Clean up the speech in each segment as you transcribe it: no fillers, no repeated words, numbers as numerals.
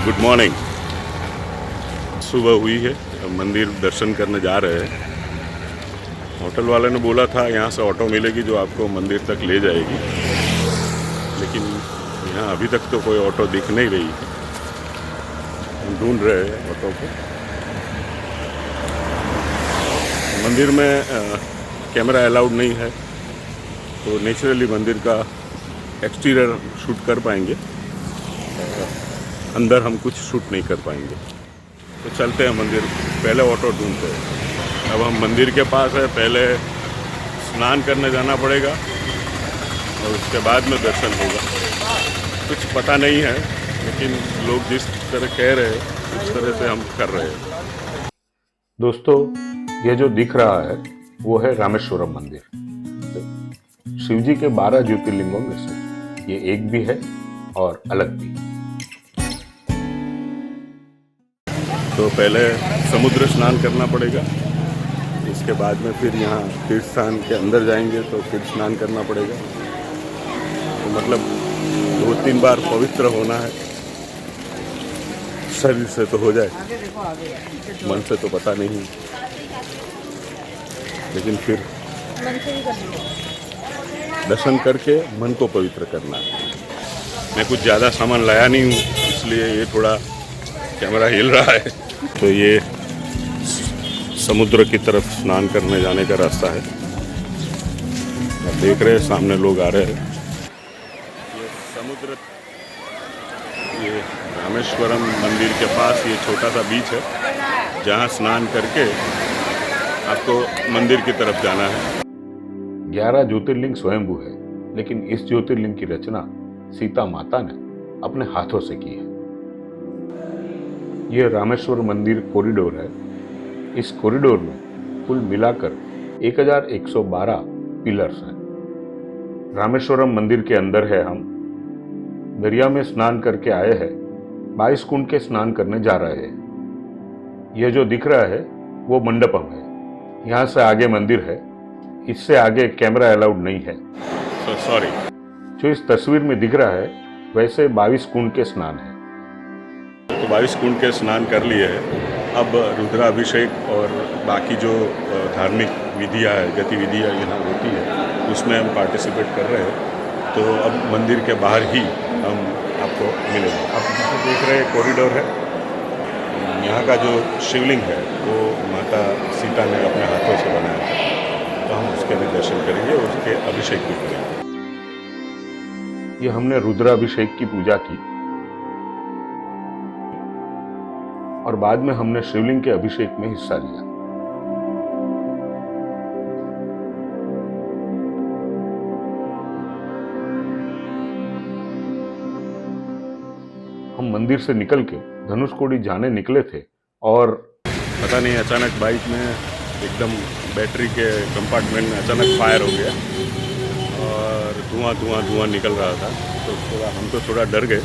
Good morning. सुबह हुई है, मंदिर दर्शन करने जा रहे हैं। होटल वाले ने बोला था यहाँ से ऑटो मिलेगी जो आपको मंदिर तक ले जाएगी, लेकिन यहाँ अभी तक तो कोई ऑटो दिख नहीं रही है। हम ढूंढ रहे हैं ऑटो को। मंदिर में कैमरा अलाउड नहीं है, तो नेचुरली मंदिर का एक्सटीरियर शूट कर पाएंगे, अंदर हम कुछ शूट नहीं कर पाएंगे। तो चलते हैं मंदिर, पहले ऑटो ढूंढते हैं। अब हम मंदिर के पास है, पहले स्नान करने जाना पड़ेगा और उसके बाद में दर्शन होगा। कुछ पता नहीं है, लेकिन लोग जिस तरह कह रहे हैं उस तरह से हम कर रहे हैं। दोस्तों, ये जो दिख रहा है वो है रामेश्वरम मंदिर। शिवजी के 12 ज्योतिर्लिंगों में से ये एक भी है और अलग भी। तो पहले समुद्र स्नान करना पड़ेगा, इसके बाद में फिर यहाँ तीर्थ स्थान के अंदर जाएंगे तो फिर स्नान करना पड़ेगा। तो मतलब 2-3 बार पवित्र होना है। शरीर से तो हो जाए, मन से तो पता नहीं, लेकिन फिर दर्शन करके मन को पवित्र करना है। मैं कुछ ज़्यादा सामान लाया नहीं हूँ, इसलिए ये थोड़ा कैमरा हिल रहा है। तो ये समुद्र की तरफ स्नान करने जाने का रास्ता है। आप देख रहे हैं सामने लोग आ रहे हैं। ये समुद्र, ये रामेश्वरम मंदिर के पास ये छोटा सा बीच है, जहाँ स्नान करके आपको मंदिर की तरफ जाना है। 11 ज्योतिर्लिंग स्वयंभू है, लेकिन इस ज्योतिर्लिंग की रचना सीता माता ने अपने हाथों से की है। यह रामेश्वर मंदिर कॉरिडोर है। इस कॉरिडोर में कुल मिलाकर 1112 पिलर्स हैं। रामेश्वरम मंदिर के अंदर है हम। दरिया में स्नान करके आए हैं, 22 कुंड के स्नान करने जा रहे हैं। यह जो दिख रहा है वो मंडपम है। यहाँ से आगे मंदिर है, इससे आगे कैमरा अलाउड नहीं है। सॉरी। जो इस तस्वीर में दिख रहा है वैसे 22 कुंड के स्नान है। तो 22 कुंड के स्नान कर लिए हैं। अब रुद्राभिषेक और बाकी जो धार्मिक विधियाँ है, गतिविधियाँ यहाँ होती है, उसमें हम पार्टिसिपेट कर रहे हैं। तो अब मंदिर के बाहर ही हम आपको मिलेंगे। आप जिसे देख रहे हैं कॉरिडोर है, यहाँ का जो शिवलिंग है वो माता सीता ने अपने हाथों से बनाया है, तो हम उसके भी दर्शन करेंगे और उसके अभिषेक भी करेंगे। ये हमने रुद्राभिषेक की पूजा की और बाद में हमने शिवलिंग के अभिषेक में हिस्सा लिया। हम मंदिर से निकल के धनुषकोडी जाने निकले थे और पता नहीं अचानक बाइक में एकदम बैटरी के कंपार्टमेंट में अचानक फायर हो गया और धुआं निकल रहा था। तो हम तो थोड़ा डर गए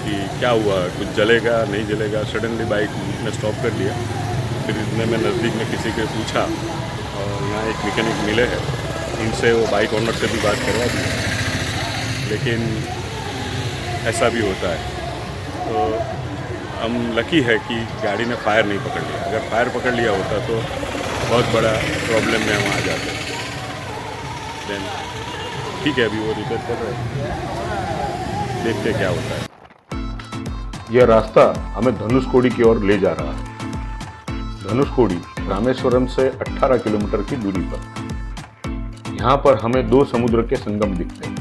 कि क्या हुआ, कुछ जलेगा नहीं जलेगा। सडनली बाइक ने स्टॉप कर दिया। फिर इतने में नज़दीक में किसी के पूछा और यहाँ एक मैकेनिक मिले हैं, इनसे वो बाइक ओनर से भी बात करवा दी, लेकिन ऐसा भी होता है। तो हम लकी है कि गाड़ी ने फायर नहीं पकड़ लिया। अगर फायर पकड़ लिया होता तो बहुत बड़ा प्रॉब्लम में हम आ जाते। देन ठीक है, अभी वो रिपेयर कर रहे हैं, देखते क्या होता है। यह रास्ता हमें धनुषकोडी की ओर ले जा रहा है। धनुषकोडी रामेश्वरम से 18 किलोमीटर की दूरी पर। यहाँ पर हमें 2 समुद्र के संगम दिखते हैं,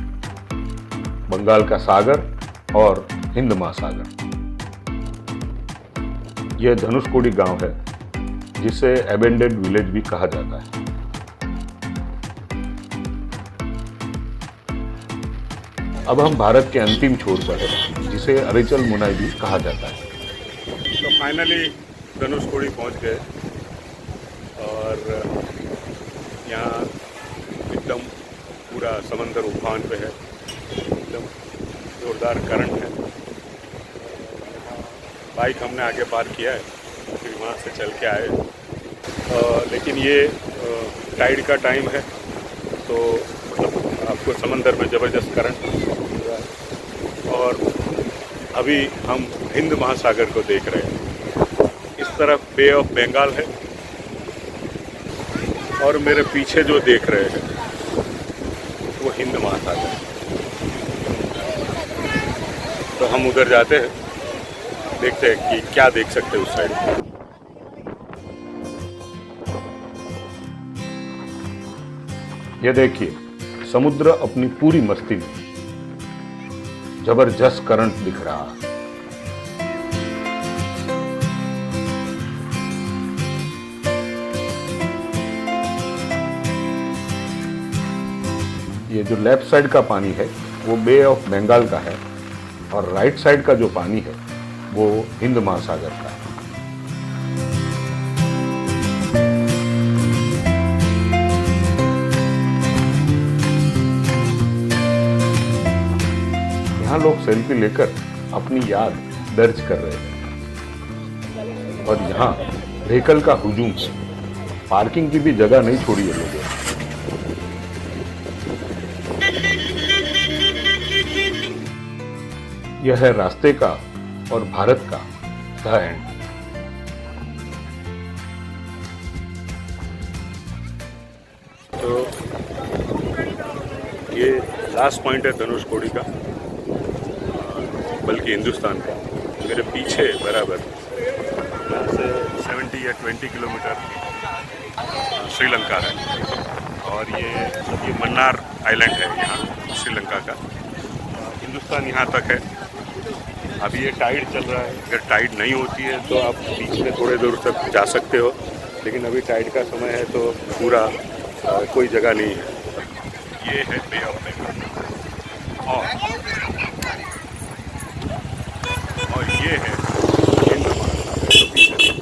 बंगाल का सागर और हिंद महासागर। यह धनुषकोडी गांव है, जिसे एबेंडेड विलेज भी कहा जाता है। अब हम भारत के अंतिम छोर पर हैं, जिसे अरिचल मुनाई भी कहा जाता है। तो फाइनली धनुषकोडी पहुंच गए और यहाँ एकदम पूरा समंदर उफान पे है, एकदम जोरदार करंट है। बाइक हमने आगे पार्क किया है, फिर वहाँ से चल के आए। लेकिन ये टाइड का टाइम है, तो मतलब आपको समंदर में ज़बरदस्त करंट और अभी हम हिंद महासागर को देख रहे हैं। इस तरफ बे ऑफ बंगाल है और मेरे पीछे जो देख रहे हैं वो हिंद महासागर। तो हम उधर जाते हैं, देखते हैं कि क्या देख सकते हैं उस साइड। ये देखिए, समुद्र अपनी पूरी मस्ती में, जबरदस्त करंट दिख रहा है। ये जो लेफ्ट साइड का पानी है वो बे ऑफ बंगाल का है और राइट साइड का जो पानी है वो हिंद महासागर का है। यहाँ लोग सेल्फी लेकर अपनी याद दर्ज कर रहे हैं और यहाँ व्हीकल का हुजूम है। पार्किंग की भी जगह नहीं छोड़ी है लोगों ने। यह है रास्ते का और भारत का द एंड। तो ये लास्ट पॉइंट है धनुषकोडी का, बल्कि हिंदुस्तान का। मेरे पीछे बराबर यहाँ से 70 या 20 किलोमीटर श्रीलंका है और ये मन्नार आइलैंड है यहाँ श्रीलंका का। हिंदुस्तान यहाँ तक है। अभी ये टाइड चल रहा है, अगर टाइड नहीं होती है तो आप बीच में थोड़े दूर तक जा सकते हो, लेकिन अभी टाइड का समय है तो पूरा कोई जगह नहीं है। ये है बे ऑफ बंगाल और ये है हिंद महासागर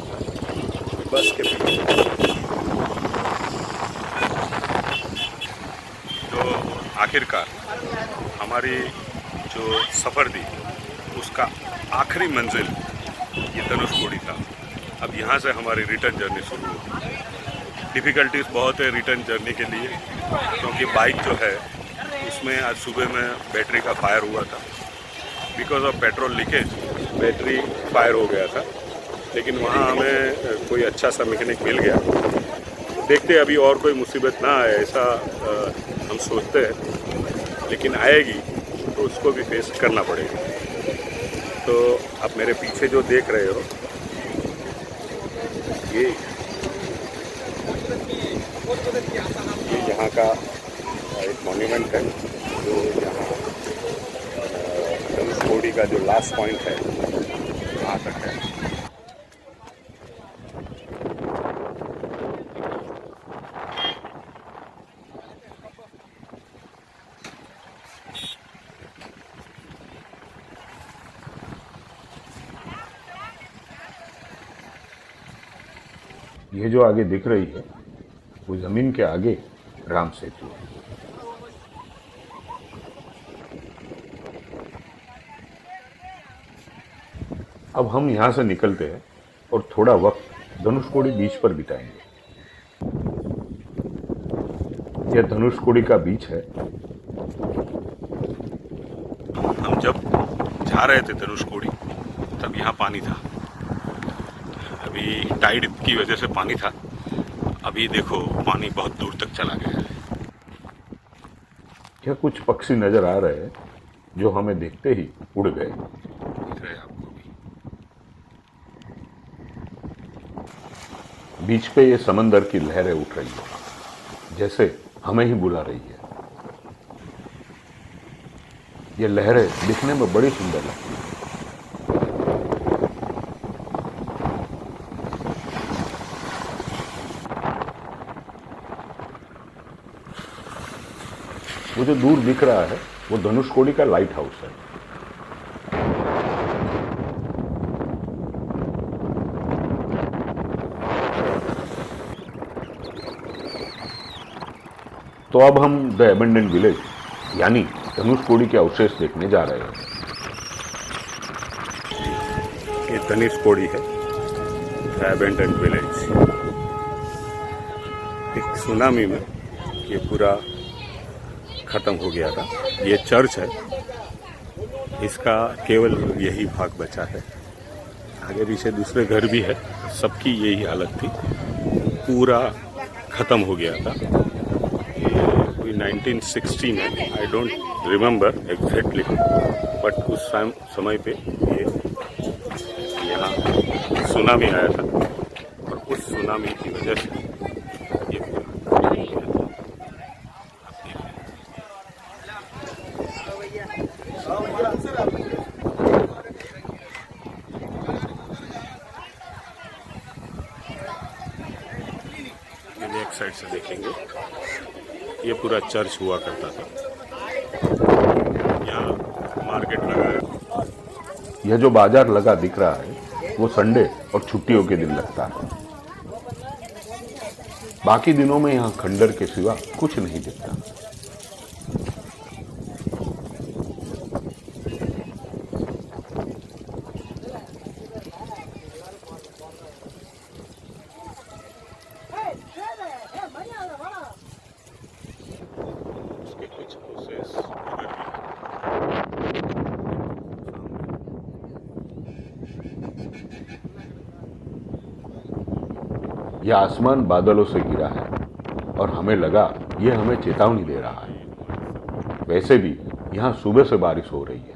बस के पीछे। तो आखिरकार हमारी जो सफ़र थी उसका आखिरी मंजिल ये धनुषकोडी था। अब यहाँ से हमारी रिटर्न जर्नी शुरू होगी। डिफ़िकल्टीज बहुत है रिटर्न जर्नी के लिए, क्योंकि बाइक जो है उसमें आज सुबह में बैटरी का फायर हुआ था। Because of petrol leakage battery fire हो गया था, लेकिन वहाँ हमें कोई अच्छा सा मैकेनिक मिल गया। देखते अभी और कोई मुसीबत ना आए ऐसा हम सोचते हैं, लेकिन आएगी तो उसको भी फेस करना पड़ेगा। तो आप मेरे पीछे जो देख रहे हो ये यहाँ का एक मॉन्यूमेंट है जो यहाँ धनुषकोडी का जो लास्ट पॉइंट है वहाँ तक है। ये जो आगे दिख रही है वो जमीन के आगे राम सेतु है। अब हम यहां से निकलते हैं और थोड़ा वक्त धनुषकोडी बीच पर बिताएंगे। यह धनुषकोडी का बीच है। हम जब जा रहे थे धनुषकोडी तब यहाँ पानी था। अभी टाइड की वजह से पानी था, अभी देखो पानी बहुत दूर तक चला गया है। यह कुछ पक्षी नजर आ रहे हैं जो हमें देखते ही उड़ गए। दिख रहे हैं आपको भी। बीच पे ये समंदर की लहरें उठ रही है, जैसे हमें ही बुला रही है। ये लहरें दिखने में बड़ी सुंदर लगती है। वो जो दूर दिख रहा है वो धनुषकोडी का लाइट हाउस है। तो अब हम द एबंडेंट विलेज यानी धनुषकोडी के अवशेष देखने जा रहे हैं। ये धनुषकोडी है, द एबंडेंट विलेज। एक सुनामी में ये पूरा ख़त्म हो गया था। ये चर्च है इसका केवल यही भाग बचा है। आगे पीछे दूसरे घर भी है, सबकी यही हालत थी, पूरा ख़त्म हो गया था। ये कोई 1960 में, I don't remember exactly, but उस समय पे ये यहाँ सुनामी आया था और उस सुनामी की वजह से ये पूरा एक साइड से देखेंगे, ये पूरा चर्च हुआ करता था, यहाँ मार्केट लगा है। यह जो बाजार लगा दिख रहा है वो संडे और छुट्टियों के दिन लगता है। बाकी दिनों में यहाँ खंडर के सिवा कुछ नहीं दिखता। उसके कुछ प्रोसेस उधर भी है। यह आसमान बादलों से गिरा है और हमें लगा यह हमें चेतावनी दे रहा है। वैसे भी यहाँ सुबह से बारिश हो रही है।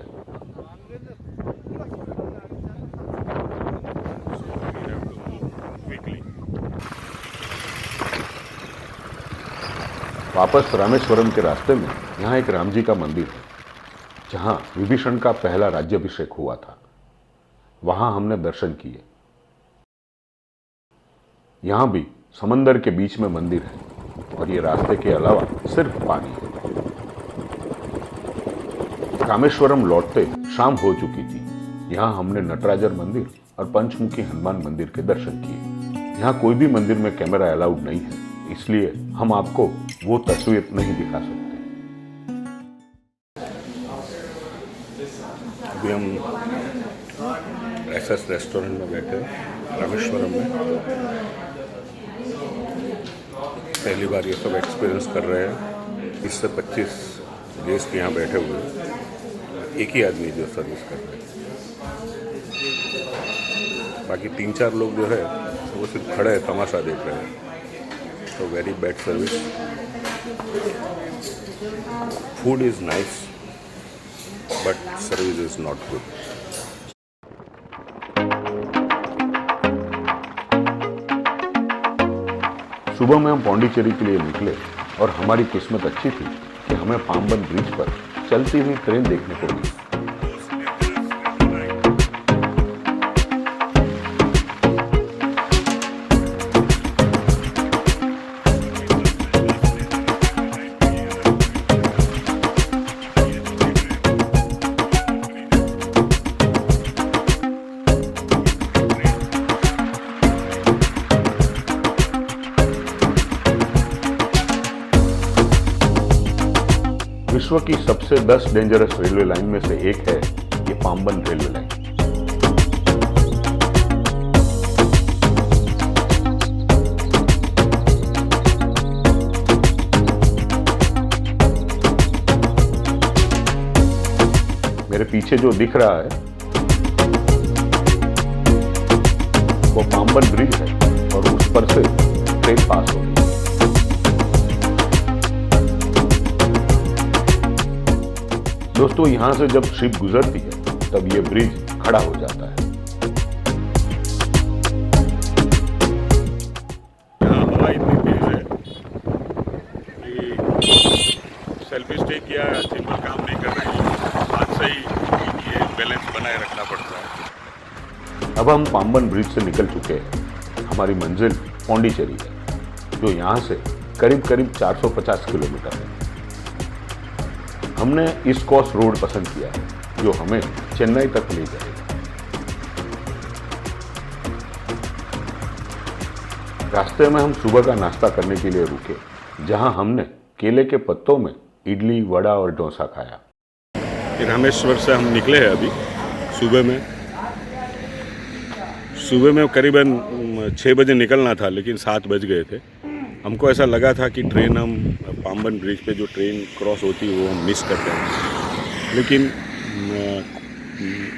वापस रामेश्वरम के रास्ते में यहाँ एक राम जी का मंदिर है, जहाँ विभीषण का पहला राज्याभिषेक हुआ था। वहां हमने दर्शन किए। यहाँ भी समंदर के बीच में मंदिर है और ये रास्ते के अलावा सिर्फ पानी है। रामेश्वरम लौटते शाम हो चुकी थी। यहाँ हमने नटराजर मंदिर और पंचमुखी हनुमान मंदिर के दर्शन किए। यहाँ कोई भी मंदिर में कैमरा अलाउड नहीं है, इसलिए हम आपको वो तस्वीर नहीं दिखा सकते। अभी हम एसएस रेस्टोरेंट में बैठे हैं रामेश्वरम में। पहली बार ये सब एक्सपीरियंस कर रहे हैं। 20 से 25 गेस्ट यहाँ बैठे हुए हैं, एक ही आदमी जो सर्विस कर रहे हैं। बाकी 3-4 लोग जो है वो सिर्फ खड़े हैं, तमाशा देख रहे हैं। तो very bad service. Food is nice but service is not good. सुबह में हम पौंडीचेरी के लिए निकले और हमारी किस्मत अच्छी थी कि हमें पाम्बन ब्रिज पर चलती हुई ट्रेन देखने को मिली। विश्व की सबसे 10 डेंजरस रेलवे लाइन में से एक है ये पाम्बन रेलवे लाइन। मेरे पीछे जो दिख रहा है वो पाम्बन ब्रिज है और उस पर से ट्रेन पास हो रही है। दोस्तों, यहां से जब शिप गुजरती है तब ये ब्रिज खड़ा हो जाता है। यहाँ हवा इतनी तेज है कि सेल्फी स्टिक या सिंपल काम नहीं कर रही है। हाथ से ही ये बैलेंस बनाए रखना पड़ता है। अब हम पाम्बन ब्रिज से निकल चुके हैं। हमारी मंजिल पौंडीचेरी है, जो यहाँ से करीब 450 किलोमीटर है। हमने ईस्ट कोस्ट रोड पसंद किया है, जो हमें चेन्नई तक ले जाएगा। रास्ते में हम सुबह का नाश्ता करने के लिए रुके, जहां हमने केले के पत्तों में इडली, वड़ा और डोसा खाया। रामेश्वर से हम निकले हैं अभी सुबह में करीबन 6 बजे निकलना था, लेकिन 7 बज गए थे। हमको ऐसा लगा था कि ट्रेन हम पाम्बन ब्रिज पे जो ट्रेन क्रॉस होती है वो हम मिस करते हैं, लेकिन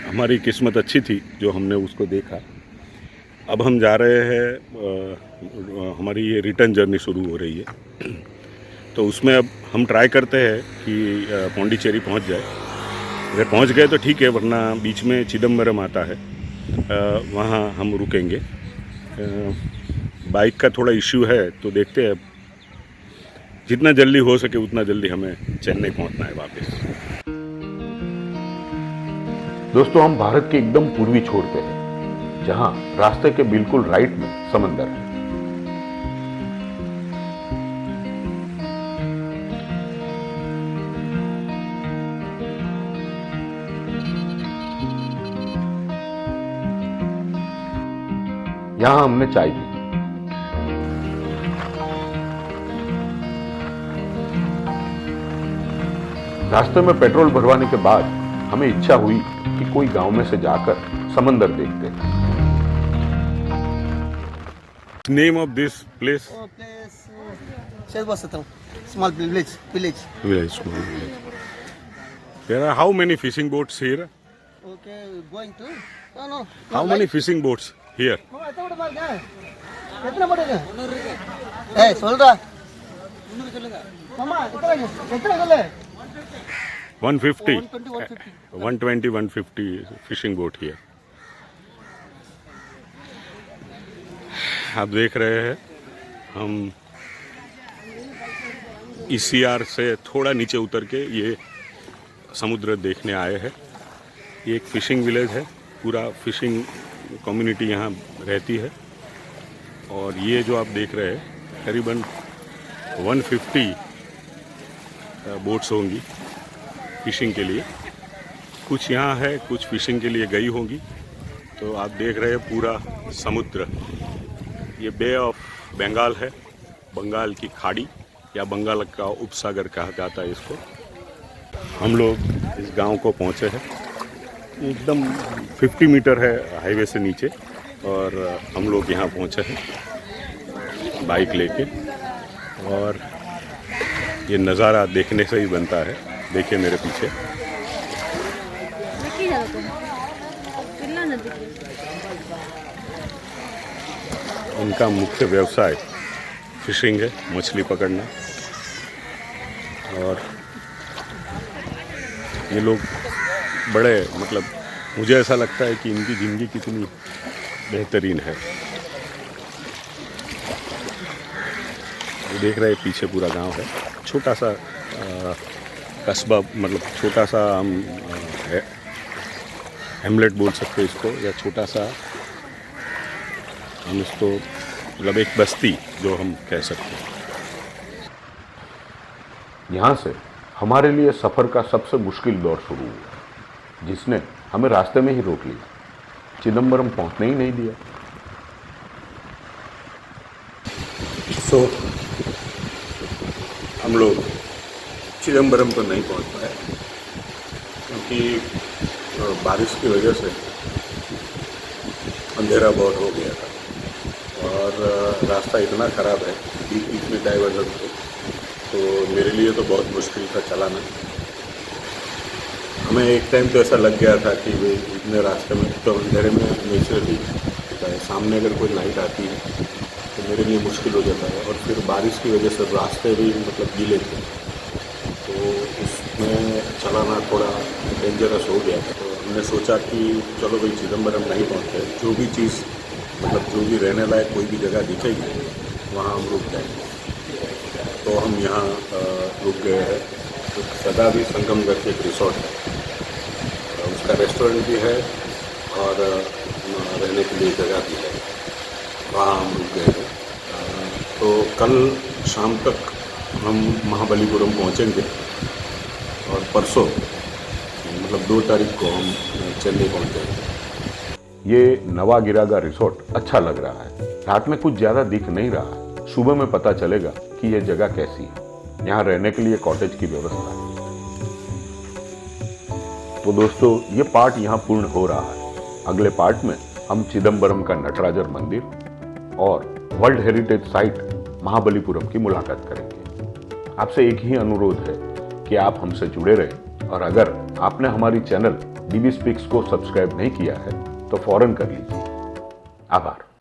हमारी किस्मत अच्छी थी जो हमने उसको देखा। अब हम जा रहे हैं, हमारी ये रिटर्न जर्नी शुरू हो रही है, तो उसमें अब हम ट्राई करते हैं कि पौंडीचेरी पहुंच जाए। अगर पहुंच गए तो ठीक है, वरना बीच में चिदम्बरम आता है, वहाँ हम रुकेंगे। बाइक का थोड़ा इश्यू है, तो देखते हैं, जितना जल्दी हो सके उतना जल्दी हमें चेन्नई पहुंचना है वापस। दोस्तों, हम भारत के एकदम पूर्वी छोर पे हैं, जहां रास्ते के बिल्कुल राइट में समंदर है। यहां हमने चाय पी। रास्ते में पेट्रोल भरवाने के बाद हमें इच्छा हुई कि कोई गांव में से जाकर समंदर देखते हैं। Name of this place? Oh, place Sherbasatam, small village. Village, small village. There are how many fishing boats here? Okay, going to? No. How many fishing boats here? No, I thought about that. कितना पड़ेगा? ए, சொல்றா. मामा, कितना चले? 150. 120, 120, 150 fishing boat here. आप देख रहे हैं, हम ECR से थोड़ा नीचे उतर के ये समुद्र देखने आए हैं। ये एक फ़िशिंग विलेज है, पूरा फ़िशिंग कम्युनिटी यहाँ रहती है। और ये जो आप देख रहे हैं, करीबन 150 बोट्स होंगी फ़िशिंग के लिए। कुछ यहाँ है, कुछ फ़िशिंग के लिए गई होंगी। तो आप देख रहे हैं पूरा समुद्र। ये बे ऑफ बंगाल है, बंगाल की खाड़ी या बंगाल का उपसागर कहा जाता है इसको। हम लोग इस गांव को पहुंचे हैं, एकदम 50 मीटर है हाईवे से नीचे, और हम लोग यहाँ पहुंचे हैं बाइक लेके। और ये नज़ारा देखने से ही बनता है। देखिए मेरे पीछे, उनका मुख्य व्यवसाय फिशिंग है, मछली पकड़ना। और ये लोग बड़े, मतलब मुझे ऐसा लगता है कि इनकी ज़िंदगी कितनी बेहतरीन है। ये देख रहे हैं पीछे पूरा गांव है, छोटा सा कस्बा, मतलब छोटा सा हम हेमलेट बोल सकते हैं इसको, या छोटा सा हम इसको, मतलब एक बस्ती जो हम कह सकते हैं। यहां से हमारे लिए सफर का सबसे मुश्किल दौर शुरू हुआ, जिसने हमें रास्ते में ही रोक लिया, चिदम्बरम पहुंचने ही नहीं दिया। तो हम लोग चिदम्बरम तो नहीं पहुंच पाए, क्योंकि बारिश की वजह से अंधेरा बहुत हो गया था और रास्ता इतना ख़राब है, बीच बीच में डाइवर्जन थे, तो मेरे लिए तो बहुत मुश्किल था चलाना। हमें एक टाइम तो ऐसा लग गया था कि वे इतने रास्ते में, तो अंधेरे में नेचुरली सामने अगर कोई लाइट आती है तो मेरे लिए मुश्किल हो जाता है। और फिर बारिश की वजह से रास्ते भी मतलब गीले थे, तो उसमें चलाना थोड़ा डेंजरस हो गया। तो हमने सोचा कि चलो भाई चिदम्बरम नहीं पहुँचे, जो भी चीज़, मतलब जो भी रहने लायक कोई भी जगह दिखेगी वहाँ हम रुक जाएंगे। तो हम यहाँ रुक गए हैं। तो सदा भी संगम करके एक रिसोर्ट है, उसका रेस्टोरेंट भी है और रहने के लिए जगह भी है, वहाँ हम रुक गए हैं। तो कल शाम तक हम महाबलीपुरम पहुँचेंगे और परसों, मतलब 2 तारीख को हम चेन्नई पहुँच जाएंगे। ये नवागिरागा रिसोर्ट अच्छा लग रहा है। रात में कुछ ज्यादा दिख नहीं रहा, सुबह में पता चलेगा कि यह जगह कैसी है। यहाँ रहने के लिए कॉटेज की व्यवस्था है। तो दोस्तों, ये पार्ट यहाँ पूर्ण हो रहा है। अगले पार्ट में हम चिदम्बरम का नटराजर मंदिर और वर्ल्ड हेरिटेज साइट महाबलीपुरम की मुलाकात करेंगे। आपसे एक ही अनुरोध है कि आप हमसे जुड़े रहें, और अगर आपने हमारी चैनल डीबी स्पीक्स को सब्सक्राइब नहीं किया है तो फौरन कर लीजिए। आभार।